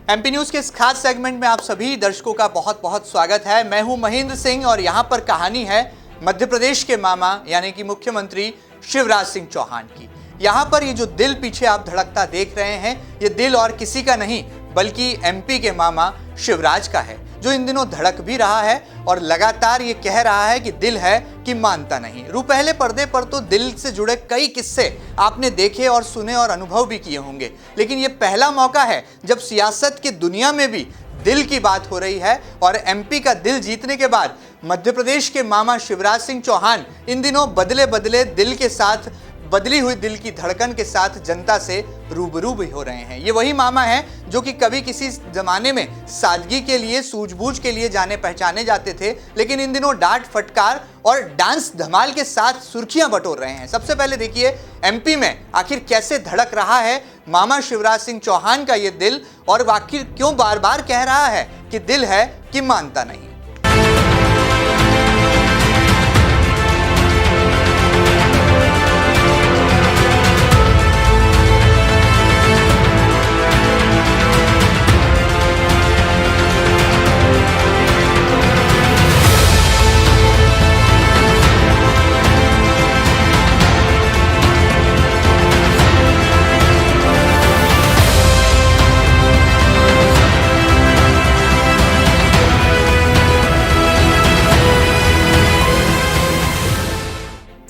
MP news के इस खास सेगमेंट में आप सभी दर्शकों का बहुत बहुत स्वागत है। मैं हूं महेंद्र सिंह और यहां पर कहानी है मध्य प्रदेश के मामा यानी कि मुख्यमंत्री शिवराज सिंह चौहान की। यहां पर ये जो दिल पीछे आप धड़कता देख रहे हैं, ये दिल और किसी का नहीं बल्कि एमपी के मामा शिवराज का है, जो इन दिनों धड़क भी रहा है और लगातार ये कह रहा है कि दिल है कि मानता नहीं। पहले पर्दे पर तो दिल से जुड़े कई किस्से आपने देखे और सुने और अनुभव भी किए होंगे, लेकिन ये पहला मौका है जब सियासत की दुनिया में भी दिल की बात हो रही है और एमपी का दिल जीतने के बाद मध्य प्रदेश के मामा शिवराज सिंह चौहान इन दिनों बदले बदले दिल के साथ, बदली हुई दिल की धड़कन के साथ जनता से रूबरू भी हो रहे हैं। ये वही मामा हैं जो कि कभी किसी जमाने में सादगी के लिए, सूझबूझ के लिए जाने पहचाने जाते थे, लेकिन इन दिनों डांट फटकार और डांस धमाल के साथ सुर्खियां बटोर रहे हैं। सबसे पहले देखिए एमपी में आखिर कैसे धड़क रहा है मामा शिवराज सिंह चौहान का ये दिल, और आखिर क्यों बार बार कह रहा है कि दिल है कि मानता नहीं।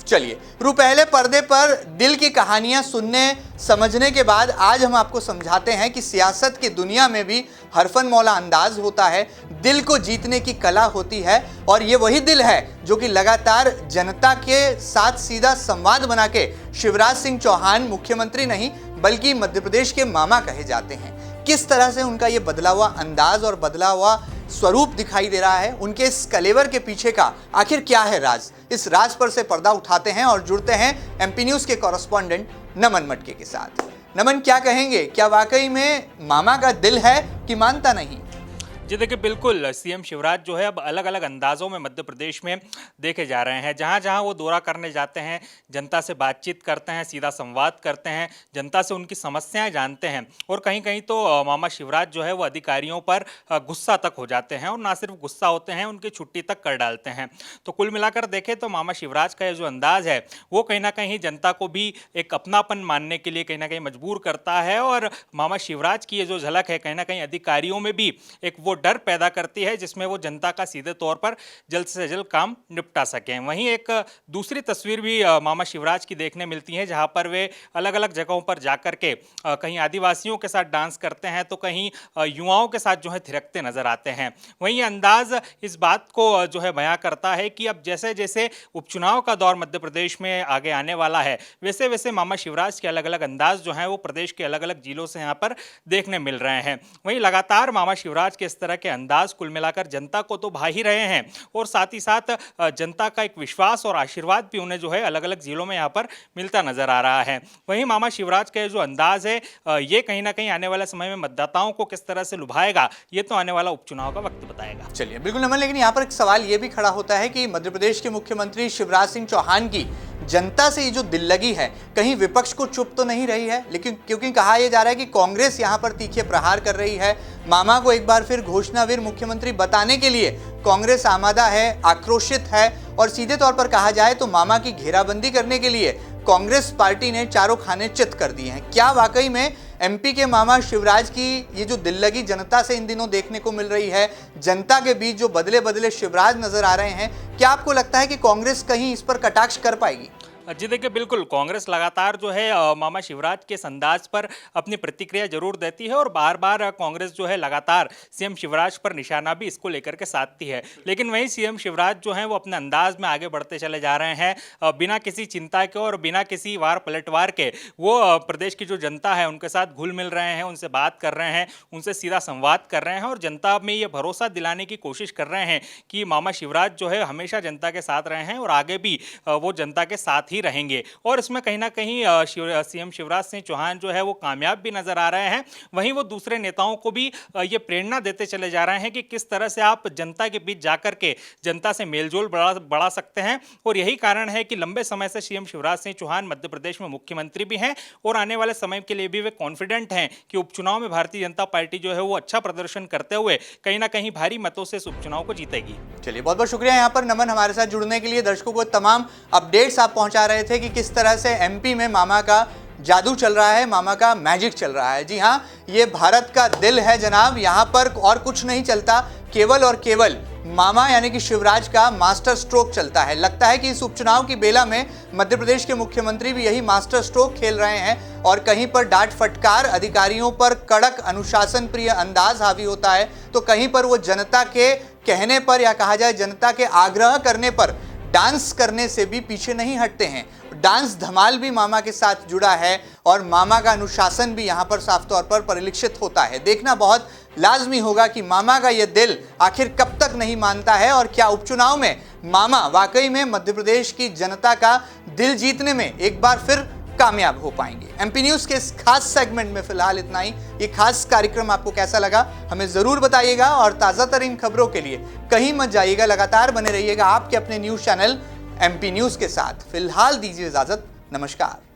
चलिए पहले पर्दे पर दिल की कहानियां सुनने समझने के बाद आज हम आपको समझाते हैं कि सियासत की दुनिया में भी हरफन मौला अंदाज होता है, दिल को जीतने की कला होती है, और ये वही दिल है जो कि लगातार जनता के साथ सीधा संवाद बना के शिवराज सिंह चौहान मुख्यमंत्री नहीं बल्कि मध्य प्रदेश के मामा कहे जाते हैं। किस तरह से उनका ये बदला हुआ अंदाज और बदला हुआ स्वरूप दिखाई दे रहा है, उनके इस कलेवर के पीछे का आखिर क्या है राज, इस राज पर से पर्दा उठाते हैं और जुड़ते हैं एमपी न्यूज के कॉरेस्पॉन्डेंट नमन मटके के साथ। नमन, क्या कहेंगे, क्या वाकई में मामा का दिल है कि मानता नहीं? जी देखिए, बिल्कुल सीएम शिवराज जो है अब अलग अलग अंदाज़ों में मध्य प्रदेश में देखे जा रहे हैं। जहाँ जहाँ वो दौरा करने जाते हैं, जनता से बातचीत करते हैं, सीधा संवाद करते हैं, जनता से उनकी समस्याएं जानते हैं, और कहीं कहीं तो मामा शिवराज जो है वो अधिकारियों पर गुस्सा तक हो जाते हैं, और ना सिर्फ गुस्सा होते हैं, उनकी छुट्टी तक कर डालते हैं। तो कुल मिलाकर देखें तो मामा शिवराज का ये जो अंदाज़ है वो कहीं ना कहीं जनता को भी एक अपनापन मानने के लिए कहीं ना कहीं मजबूर करता है, और मामा शिवराज की ये जो झलक है कहीं ना कहीं अधिकारियों में भी एक वो डर पैदा करती है जिसमें वो जनता का सीधे तौर पर जल्द से जल्द काम निपटा सकें। वहीं एक दूसरी तस्वीर भी मामा शिवराज की देखने मिलती है, जहां पर वे अलग अलग जगहों पर जाकर के कहीं आदिवासियों के साथ डांस करते हैं तो कहीं युवाओं के साथ जो है थिरकते नजर आते हैं। वहीं अंदाज इस बात को जो है बयां करता है कि अब जैसे जैसे उपचुनाव का दौर मध्य प्रदेश में आगे आने वाला है, वैसे वैसे मामा शिवराज के अलग अलग अंदाज जो हैं वो प्रदेश के अलग अलग जिलों से यहाँ पर देखने मिल रहे हैं। वहीं लगातार मामा शिवराज के इस तरह के अंदाज कुल मिलाकर जनता को तो भा ही रहे हैं, और साथ ही साथ जनता का एक विश्वास और आशीर्वाद भी उन्हें जो है अलग अलग जिलों में यहाँ पर मिलता नजर आ रहा है। वहीं मामा शिवराज का जो अंदाज है ये कहीं ना कहीं आने वाले समय में मतदाताओं को किस तरह से लुभाएगा, ये तो आने वाला उपचुनाव का वक्त बताएगा। चलिए बिल्कुल नमन, लेकिन यहाँ पर एक सवाल ये भी खड़ा होता है कि मध्य प्रदेश के मुख्यमंत्री शिवराज सिंह चौहान की जनता से ये जो दिल लगी है कहीं विपक्ष को चुप तो नहीं रही है, लेकिन क्योंकि कहा यह जा रहा है कि कांग्रेस यहाँ पर तीखे प्रहार कर रही है, मामा को एक बार फिर घोषणावीर मुख्यमंत्री बताने के लिए कांग्रेस आमादा है, आक्रोशित है, और सीधे तौर पर कहा जाए तो मामा की घेराबंदी करने के लिए कांग्रेस पार्टी ने चारों खाने चित कर दिए हैं। क्या वाकई में एमपी के मामा शिवराज की ये जो दिल लगी जनता से इन दिनों देखने को मिल रही है, जनता के बीच जो बदले बदले शिवराज नजर आ रहे हैं, क्या आपको लगता है कि कांग्रेस कहीं इस पर कटाक्ष कर पाएगी? जी देखिए, बिल्कुल कांग्रेस लगातार जो है मामा शिवराज के अंदाज पर अपनी प्रतिक्रिया जरूर देती है, और बार बार कांग्रेस जो है लगातार सीएम शिवराज पर निशाना भी इसको लेकर के साधती है। लेकिन वहीं सीएम शिवराज जो है वो अपने अंदाज में आगे बढ़ते चले जा रहे हैं, बिना किसी चिंता के और बिना किसी वार पलटवार के वो प्रदेश की जो जनता है उनके साथ घुल मिल रहे हैं, उनसे बात कर रहे हैं, उनसे सीधा संवाद कर रहे हैं, और जनता में ये भरोसा दिलाने की कोशिश कर रहे हैं कि मामा शिवराज जो है हमेशा जनता के साथ रहे हैं और आगे भी वो जनता के साथ ही ही रहेंगे। और इसमें कहीं ना कहीं सीएम शिवराज सिंह चौहान जो है वो कामयाब भी नजर आ रहे हैं। वहीं वो दूसरे नेताओं को भी ये प्रेरणा देते चले जा रहे हैं कि किस तरह से आप जनता के बीच जाकर के जनता से मेलजोल बढ़ा सकते हैं। और यही कारण है कि लंबे समय से सीएम शिवराज सिंह चौहान मध्य प्रदेश में मुख्यमंत्री भी हैं और आने वाले समय के लिए भी वे कॉन्फिडेंट हैं कि उपचुनाव में भारतीय जनता पार्टी जो है वो अच्छा प्रदर्शन करते हुए कहीं ना कहीं भारी मतों से इस उपचुनाव को जीतेगी। चलिए, बहुत बहुत शुक्रिया यहाँ पर नमन हमारे साथ जुड़ने के लिए। दर्शकों को तमाम अपडेट्स आप पहुंचा रहे थे कि किस तरह से एमपी में मामा का जादू चल रहा है, मामा का मैजिक चल रहा है। जी हाँ, ये भारत का दिल है जनाब, यहाँ पर और कुछ नहीं चलता, केवल और केवल मामा यानी कि शिवराज का मास्टर स्ट्रोक चलता है। लगता है कि इस उपचुनाव की बेला में मध्य प्रदेश के मुख्यमंत्री भी यही मास्टर स्ट्रोक खेल रहे हैं और कहीं पर डांट फटकार, अधिकारियों पर कड़क अनुशासन प्रिय अंदाज हावी होता है, तो कहीं पर वो जनता के कहने पर या कहा जाए जनता के आग्रह करने पर डांस करने से भी पीछे नहीं हटते हैं। डांस धमाल भी मामा के साथ जुड़ा है और मामा का अनुशासन भी यहाँ पर साफ तौर पर परिलक्षित होता है। देखना बहुत लाजमी होगा कि मामा का यह दिल आखिर कब तक नहीं मानता है और क्या उपचुनाव में मामा वाकई में मध्य प्रदेश की जनता का दिल जीतने में एक बार फिर कामयाब हो पाएंगे। एमपी न्यूज के इस खास सेगमेंट में फिलहाल इतना ही। ये खास कार्यक्रम आपको कैसा लगा हमें जरूर बताइएगा और ताजा तरीन खबरों के लिए कहीं मत जाइएगा, लगातार बने रहिएगा आपके अपने न्यूज चैनल एमपी न्यूज के साथ। फिलहाल दीजिए इजाजत, नमस्कार।